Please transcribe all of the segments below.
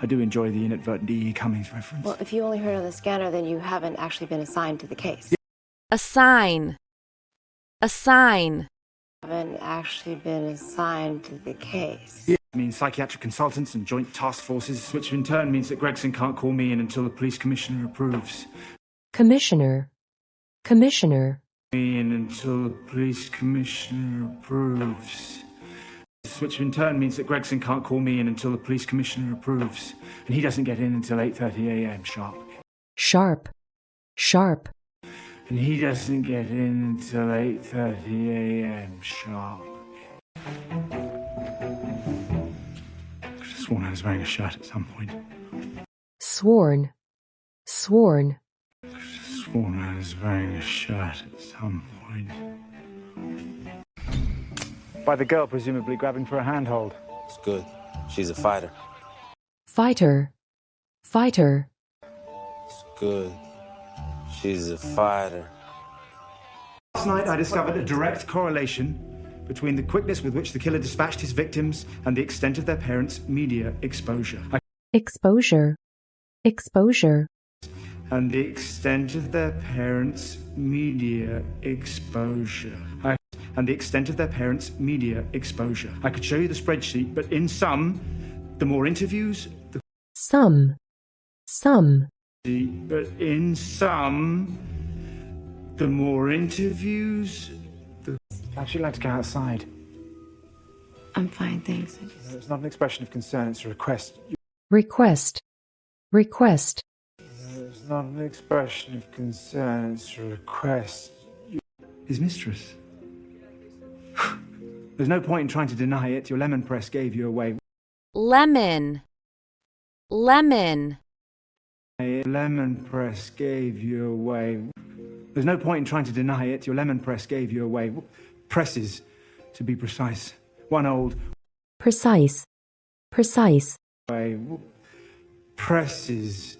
I do enjoy the inadvertent E. Cummings reference. Well, if you only heard on the scanner, then you haven't actually been assigned to the case. Assign. Assign. Haven't actually been assigned to the case. Yeah. It means psychiatric consultants and joint task forces, which in turn means that Gregson can't call me in until the police commissioner approves. Commissioner. Commissioner. Me in until the police commissioner approves. Which in turn means that Gregson can't call me in until the police commissioner approves. And he doesn't get in until 8:30 a.m. sharp. Sharp. Sharp. And he doesn't get in until 8:30 a.m. sharp. I could have sworn I was wearing a shirt at some point. Sworn. Sworn. I could have sworn I was wearing a shirt at some point. By the girl presumably grabbing for a handhold. It's good. She's a fighter. Fighter. Fighter. It's good. She's a fighter. Last night I discovered a direct correlation between the quickness with which the killer dispatched his victims and the extent of their parents' media exposure. Exposure. Exposure. And the extent of their parents' media exposure. And the extent of their parents' media exposure. I could show you the spreadsheet, but in sum, the more interviews, the... Some. But in sum, the more interviews, the... I'd actually like to go outside. I'm fine, thanks. It's not an expression of concern, it's a request. Request. Request. It's not an expression of concern, it's a request. His mistress. There's no point in trying to deny it. Your lemon press gave you away. Lemon. Lemon. Lemon press gave you away. There's no point in trying to deny it. Your lemon press gave you away. Presses, to be precise. One old... Precise. Precise. Way. Presses,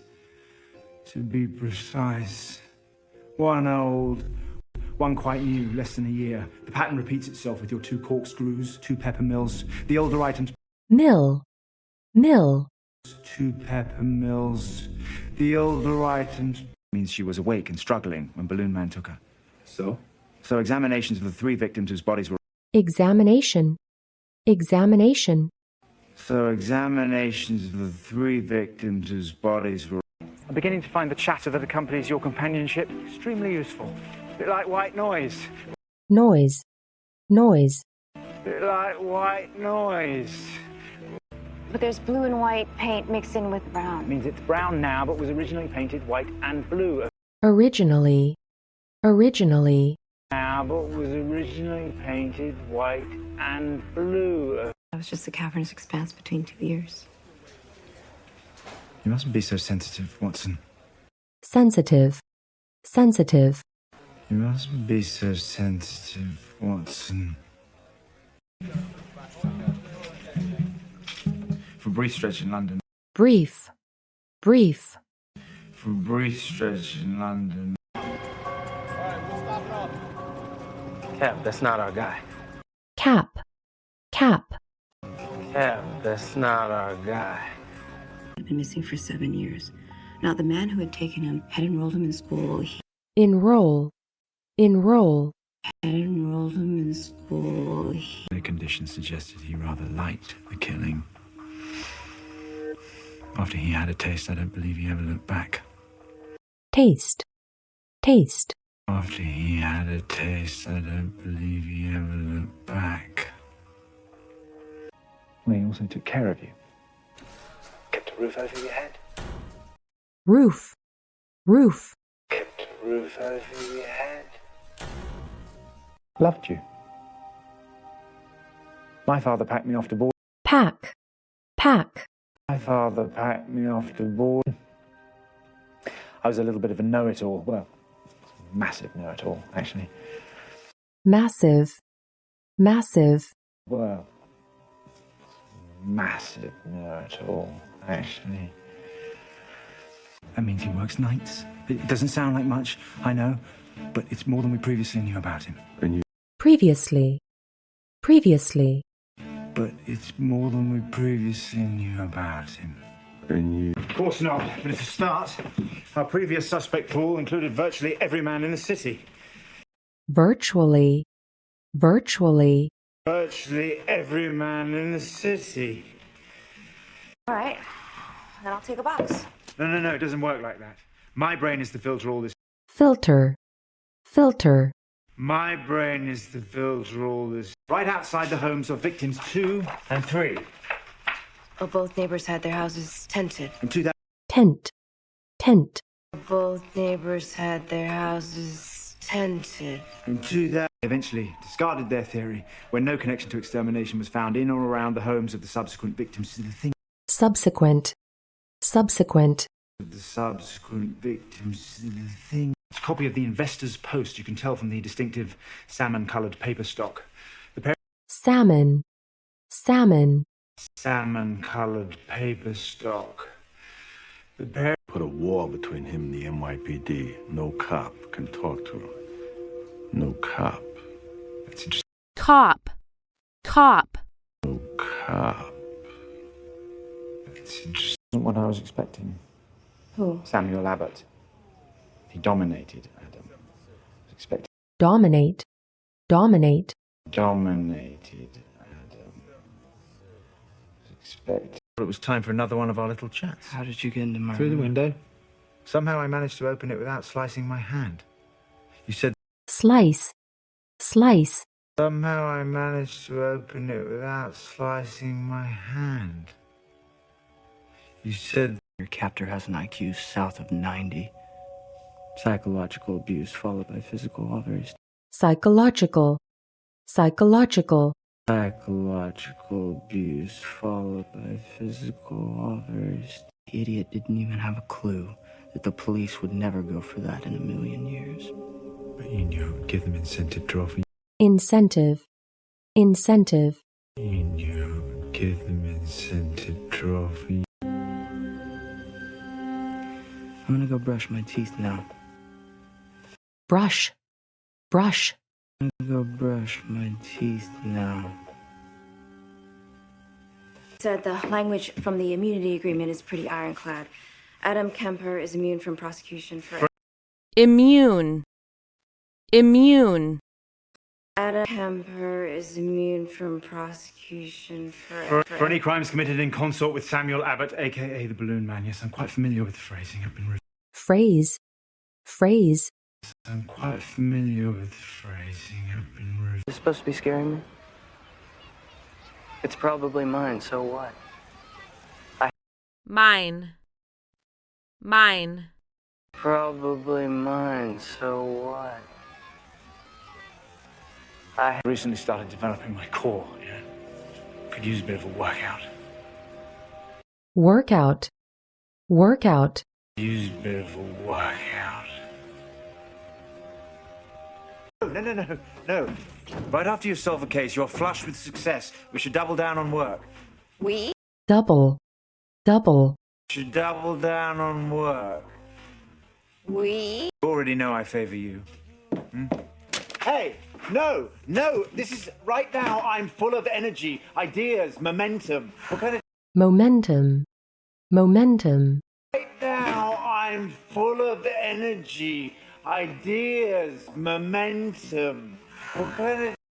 to be precise. One old... One quite new, less than a year. The pattern repeats itself with your 2 corkscrews, 2 pepper mills. The older items... Mill. Mill. 2 pepper mills. The older items... Means she was awake and struggling when Balloon Man took her. So? So examinations of the 3 victims whose bodies were... Examination. Examination. So examinations of the 3 victims whose bodies were... I'm beginning to find the chatter that accompanies your companionship extremely useful. A bit like white noise. Noise. Noise. A bit like white noise. But there's blue and white paint mixed in with brown. It means it's brown now, but was originally painted white and blue. Originally. Originally. Now, but was originally painted white and blue. That was just the cavernous expanse between 2 ears. You mustn't be so sensitive, Watson. Sensitive. Sensitive. You mustn't be so sensitive, Watson. For a brief stretch in London. Brief. Brief. For a brief stretch in London. Cap, that's not our guy. Cap. Cap. Cap, that's not our guy. He'd been missing for 7 years. Now, the man who had taken him had enrolled him in school. Enroll. Enroll. Had enrolled him in school. The condition suggested he rather liked the killing. After he had a taste, I don't believe he ever looked back. Taste. Taste. After he had a taste, I don't believe he ever looked back. Well, he also took care of you. Kept a roof over your head. Roof. Roof. Kept a roof over your head. Loved you. My father packed me off to board. Pack. Pack. My father packed me off to board. I was a little bit of a know-it-all. Well, massive know-it-all, actually. Massive. Massive. Well, massive know-it-all, actually. That means he works nights. It doesn't sound like much, I know, but it's more than we previously knew about him. Previously. Previously. But it's more than we previously knew about him. Of course not, but it's a start. Our previous suspect pool included virtually every man in the city. Virtually. Virtually. Virtually every man in the city. All right. Then I'll take a box. No, it doesn't work like that. My brain is to filter all this. Filter. Filter. My brain is to filter all this. Right outside the homes of victims 2 and 3. Well, both neighbors had their houses tented. In 2000. Tent. Tent. Both neighbors had their houses tented. In 2000. Eventually discarded their theory when no connection to extermination was found in or around the homes of the subsequent victims to the thing. Subsequent. Subsequent. The subsequent victims to the thing. It's a copy of the Investor's Post. You can tell from the distinctive salmon-coloured paper stock. Salmon. Salmon. Salmon-coloured paper stock. Put a wall between him and the NYPD. No cop can talk to him. No cop. That's interesting. Cop. Cop. No cop. That's interesting. Isn't what I was expecting. Who? Samuel Abbott. He dominated Adam. I was expecting. Dominate. Dominate. Dominated Adam. I was expecting. It was time for another one of our little chats. How did you get into my Through the room? window. Somehow I managed to open it without slicing my hand. You said. Slice. Slice. Somehow I managed to open it without slicing my hand. You said. Your captor has an IQ south of 90. Psychological abuse followed by physical, all very Psychological. Psychological. psychological abuse followed by physical, all very The idiot didn't even have a clue that the police would never go for that in a million years. But you knew it would give them incentive to offer. Incentive. Incentive. You knew it would give them incentive to offer. I'm gonna go brush my teeth now. Brush. Brush. I'm gonna go brush my teeth now. Said the language from the immunity agreement is pretty ironclad. Adam Kemper is immune from prosecution for... Immune. Immune. Adam Kemper is immune from prosecution for any crimes committed in consort with Samuel Abbott, a.k.a. the Balloon Man. Yes, I'm quite familiar with the phrasing. I've been... Phrase. Phrase. I'm quite familiar with the phrasing. I've been... Is this supposed to be scaring me? It's probably mine, so what? Mine. Mine. Probably mine, so what? I recently started developing my core, yeah. Could use a bit of a workout. Workout. Workout. Use a bit of a workout. No. Right after you solve a case, you're flush with success. We should double down on work. We? Double. Double. Should double down on work. We? You already know I favor you. Hey, no, this is right now. I'm full of energy, ideas, momentum. What kind of... Momentum. Momentum. Right now, I'm full of energy, ideas, momentum. What kind of...